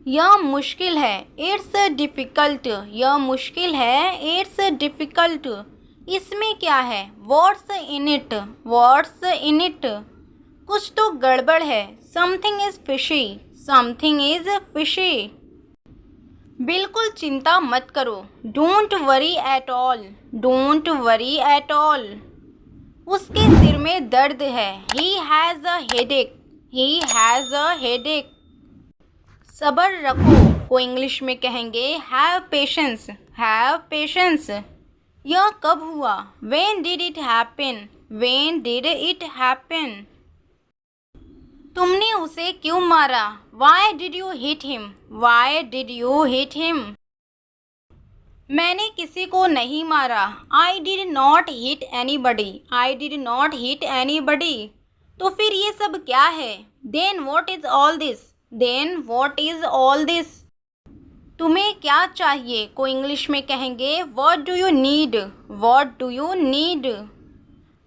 यह मुश्किल है, इट्स डिफ़िकल्ट। यह मुश्किल है, इट्स डिफ़िकल्ट। इसमें क्या है, what's in it, what's in it. कुछ तो गड़बड़ है, something is fishy, something is fishy. बिल्कुल चिंता मत करो, don't worry at all, don't worry at all. उसके सिर में दर्द है, he has a headache, he has a headache. सब्र रखो को इंग्लिश में कहेंगे हैव पेशेंस, हैव पेशेंस। यह कब हुआ, when did it happen, when did it happen. तुमने उसे क्यों मारा, why did you hit him, why did you hit him. मैंने किसी को नहीं मारा, I did not hit anybody, I did not hit anybody. तो फिर ये सब क्या है, then what is all this, then what is all this. तुम्हें क्या चाहिए को इंग्लिश में कहेंगे what do you need, what do you need.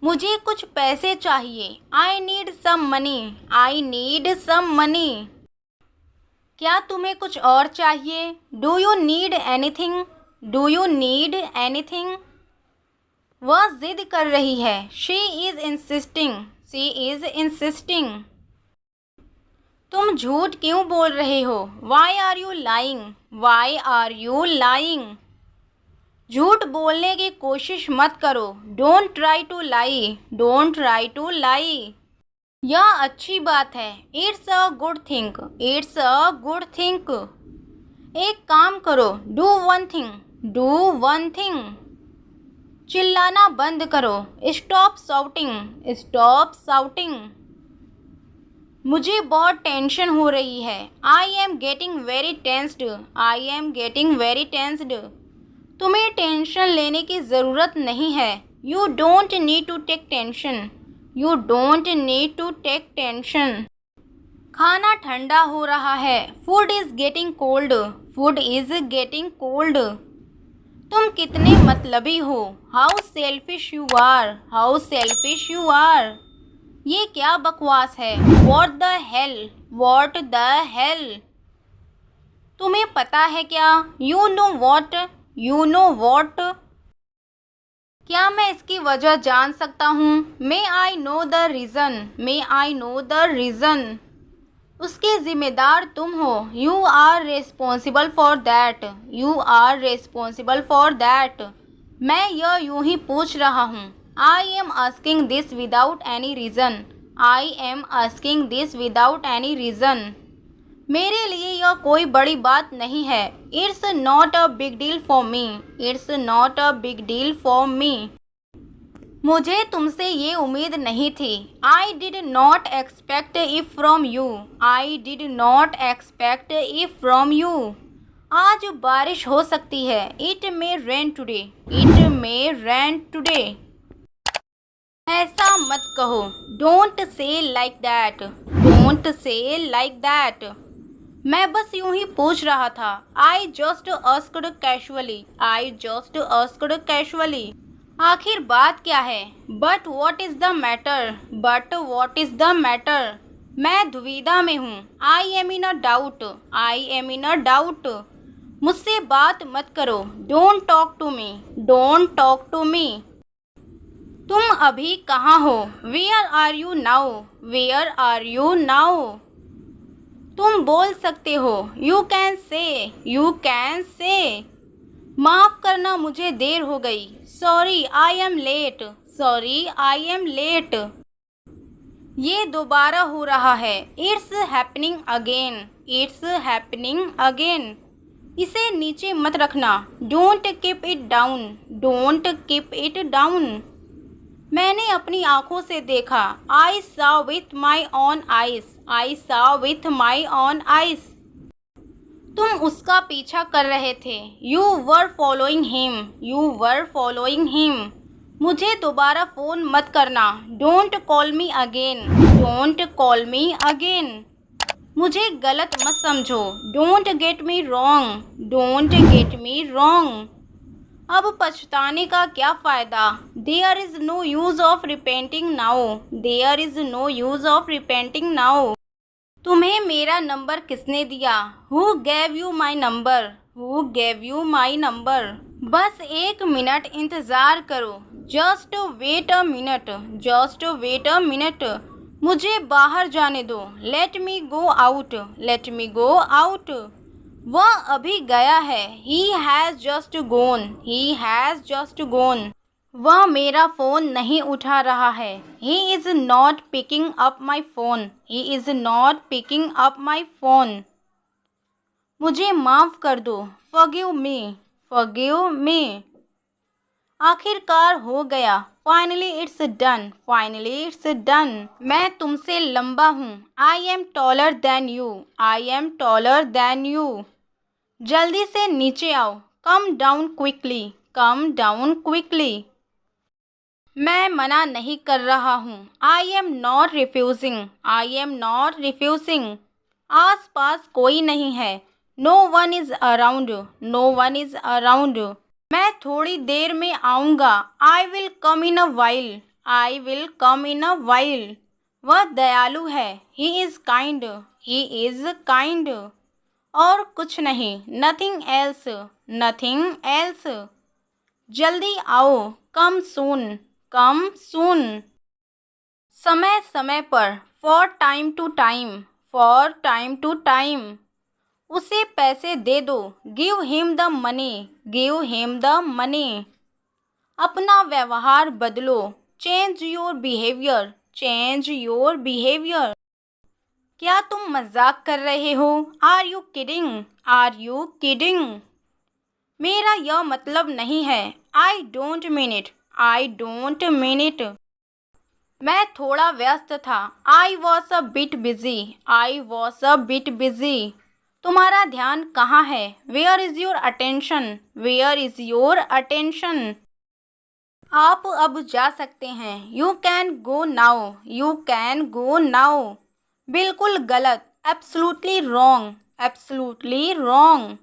मुझे कुछ पैसे चाहिए, I need some money, I need some money. क्या तुम्हें कुछ और चाहिए, do you need anything, do you need anything. वह जिद कर रही है, she is insisting, she is insisting. तुम झूठ क्यों बोल रहे हो, why are you lying, why are you lying. झूठ बोलने की कोशिश मत करो, don't try to lie, don't try to lie. यह अच्छी बात है, it's a good thing, it's a good thing. एक काम करो, do one thing, do one thing. चिल्लाना बंद करो, स्टॉप शाउटिंग, स्टॉप शाउटिंग। मुझे बहुत टेंशन हो रही है, I am getting very tensed, I am getting very tensed. तुम्हें टेंशन लेने की ज़रूरत नहीं है, you don't need to take tension, you don't need to take tension. खाना ठंडा हो रहा है, food is getting cold, food is getting cold. तुम कितने मतलबी हो, how selfish you are, how selfish you are. ये क्या बकवास है, what the hell, what the hell. तुम्हें पता है क्या, you know what, you know what. क्या मैं इसकी वजह जान सकता हूँ, may I know the reason, may I know the reason. उसके ज़िम्मेदार तुम हो, you are responsible for that, you are responsible for that. मैं यह यूं ही पूछ रहा हूँ, I am asking this without any reason, I am asking this without any reason. मेरे लिए यह कोई बड़ी बात नहीं है, it's not a big deal for me, it's not a big deal for me. मुझे तुमसे ये उम्मीद नहीं थी, आई did not expect if from you, I did not expect if from you. आज बारिश हो सकती है, it may rain today, it may rain today. ऐसा मत कहो, don't say like that, don't say like that. मैं बस यूं ही पूछ रहा था, I just asked casually, I just asked casually. आखिर बात क्या है, but what is the matter, but what is the matter. मैं दुविधा में हूँ, I am in a doubt, I am in a doubt. मुझसे बात मत करो, don't talk to me, don't talk to me. तुम अभी कहाँ हो, where are you now, where are you now. तुम बोल सकते हो, you can say, you can say. माफ़ करना, मुझे देर हो गई, sorry I am late, sorry I am late. ये दोबारा हो रहा है, it's happening again, it's happening again. इसे नीचे मत रखना, don't keep it down, don't keep it down. मैंने अपनी आँखों से देखा, I saw with my own eyes, I saw with my own eyes. तुम उसका पीछा कर रहे थे, you were following him, you were following him. मुझे दोबारा फ़ोन मत करना, don't call me again, don't call me again. मुझे गलत मत समझो, don't get me wrong, don't get me wrong. अब पछताने का क्या फ़ायदा, there is no use of repenting now, there is no use of repenting now. तुम्हें मेरा नंबर किसने दिया? Who gave you my number? Who gave you my number? बस 1 मिनट इंतज़ार करो। Just wait a minute. Just wait a minute. मुझे बाहर जाने दो। Let me go out. Late me go out. वह अभी गया है। He has just gonna. He has just gonna. वह मेरा फ़ोन नहीं उठा रहा है। He is not picking up my phone. He is not picking up my phone. मुझे माफ़ कर दो। Forgive me. Forgive me. आखिरकार हो गया। Finally it's done. Finally it's done. मैं तुमसे लंबा हूँ। I am taller than you. I am taller than you. जल्दी से नीचे आओ। Come down quickly. Come down quickly. मैं मना नहीं कर रहा हूँ। I am not refusing. I am not refusing. आस पास कोई नहीं है। No one is around. No one is around. मैं थोड़ी देर में आऊँगा। I will come in a while. I will come in a while. वह दयालु है। He is kind. He is kind. और कुछ नहीं। Nothing else. Nothing else. जल्दी आओ। Come soon. Come soon. समय समय पर। For time to time. For time to time. उसे पैसे दे दो। Give him the money. Give him the money. अपना व्यवहार बदलो। Change your behaviour. Change your behaviour. क्या तुम मजाक कर रहे हो? Are you kidding? Are you kidding? मेरा यह मतलब नहीं है। I don't mean it. I don't mean it. मैं थोड़ा व्यस्त था। I was a bit busy. I was a bit busy. तुम्हारा ध्यान कहाँ है? Where is your attention? Where is your attention? आप अब जा सकते हैं। You can go now. You can go now. बिल्कुल गलत। Absolutely wrong. Absolutely wrong.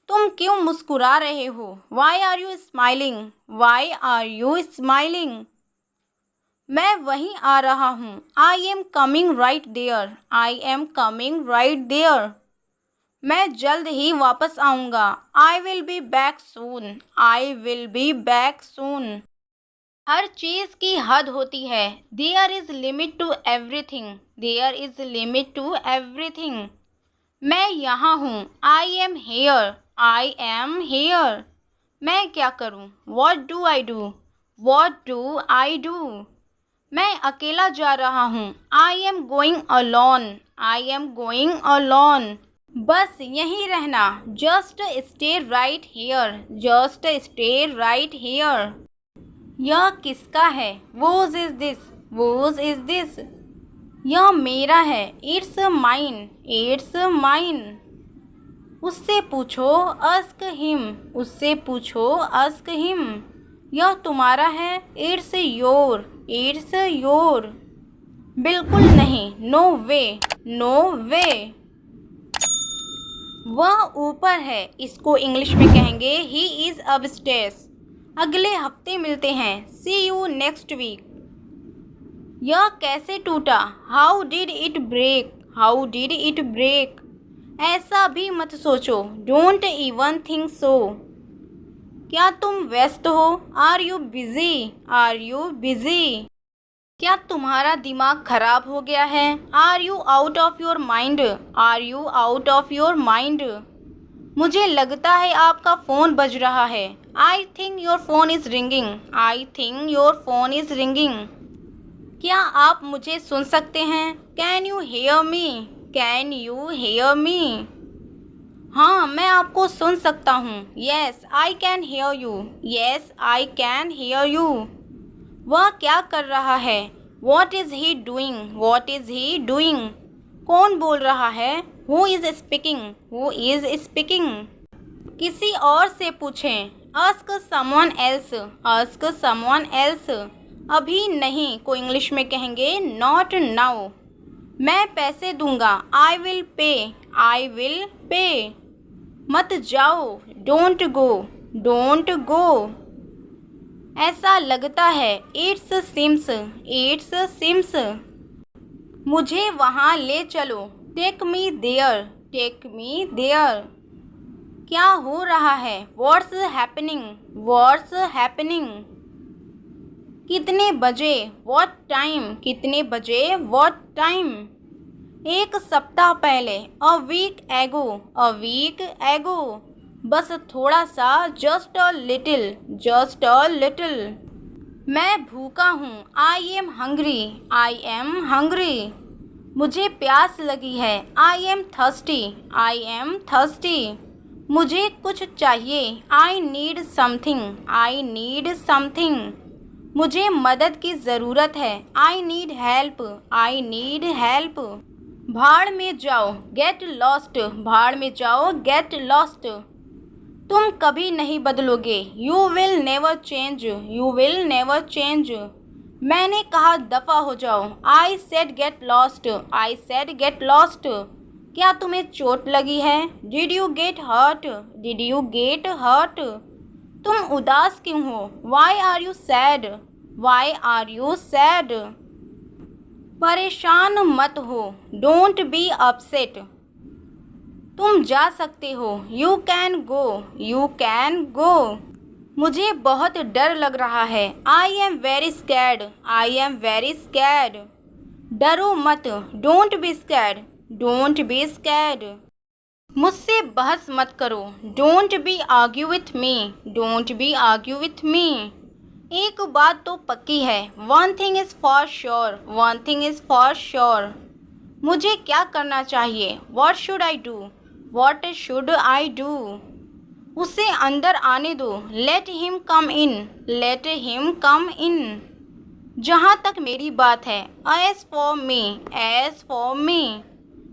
तुम क्यों मुस्कुरा रहे हो? Why are you smiling? Why are you smiling? मैं वहीं आ रहा हूँ। I am coming right there. I am coming right there. मैं जल्द ही वापस आऊँगा। I will be back soon. I will be back soon. हर चीज़ की हद होती है। There is limit to everything. There is limit to everything. मैं यहाँ हूँ। I am here. I am here. मैं क्या करूँ? What do I do? What do I do? मैं अकेला जा रहा हूँ। I am going alone. I am going alone. बस यहीं रहना। Just stay right here. Just stay right hair. यह किसका है? Whose is this? Whose is this? यह मेरा है। It's mine. It's mine. उससे पूछो। Ask him. उससे पूछो। Ask him. यह तुम्हारा है। It's your. It's your. बिल्कुल नहीं। No way. No way. वह ऊपर है। इसको इंग्लिश में कहेंगे ही इज़ अपस्टेयर्स। अगले हफ्ते मिलते हैं। See you next week. यह कैसे टूटा? How did it break? How did it break? ऐसा भी मत सोचो। Don't even think so. क्या तुम व्यस्त हो? Are you busy? Are you busy? क्या तुम्हारा दिमाग खराब हो गया है? Are you out of your mind? Are you out of your mind? मुझे लगता है आपका फ़ोन बज रहा है। I think your phone is ringing. I think your phone is ringing. क्या आप मुझे सुन सकते हैं? Can you hear me? Can you hear me? हाँ, मैं आपको सुन सकता हूँ। Yes I can hear you. Yes I can hear you. वह क्या कर रहा है? What is he doing? What is he doing? कौन बोल रहा है? Who is speaking? Who is speaking? किसी और से पूछें। Ask someone else. Ask someone else. अभी नहीं को इंग्लिश में कहेंगे नॉट नाउ। मैं पैसे दूंगा। I will pay. I will pay. मत जाओ। Don't go. Don't go. ऐसा लगता है। It's seems. It's seems. मुझे वहाँ ले चलो। Take me there, take me there. क्या हो रहा है? What's happening, what's happening. कितने बजे? व्हाट टाइम, कितने बजे? What time. एक सप्ताह पहले, अ वीक एगो, अ वीक एगो। बस थोड़ा सा, just a little, just a little. मैं भूखा हूँ, I am hungry, I am hungry. मुझे प्यास लगी है, I am thirsty, I am thirsty. मुझे कुछ चाहिए, I need something, I need something. मुझे मदद की ज़रूरत है, I need help, I need help. भाड़ में जाओ, गेट लॉस्ट, भाड़ में जाओ, गेट लॉस्ट। तुम कभी नहीं बदलोगे, you will never change, you will never change. मैंने कहा दफ़ा हो जाओ, I said get lost, I said get lost. क्या तुम्हें चोट लगी है? Did you get hurt, did you get hurt. तुम उदास क्यों हो? Why are you sad, why are you sad. परेशान मत हो, डोंट बी अपसेट। तुम जा सकते हो, you can go, you can गो। मुझे बहुत डर लग रहा है, I am very scared, I am very scared. डरो मत, don't be scared, don't be scared. मुझसे बहस मत करो, don't be argue with me, don't be argue with me. एक बात तो पक्की है, one thing is for sure, one thing is for sure. मुझे क्या करना चाहिए? What should I do, what should I do. उसे अंदर आने दो, let him come in, let him come in. जहाँ तक मेरी बात है, as for me, as for me.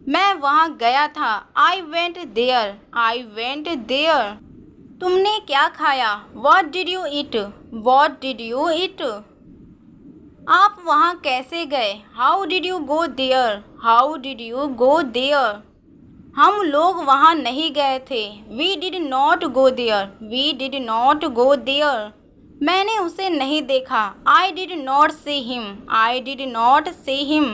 मैं वहाँ गया था, I went there, I went there. तुमने क्या खाया? What did you eat, what did you eat. आप वहाँ कैसे गए? How did you go there, how did you go there. हम लोग वहाँ नहीं गए थे, we did not go there, we did not go there. मैंने उसे नहीं देखा, I did not see him, I did not see him.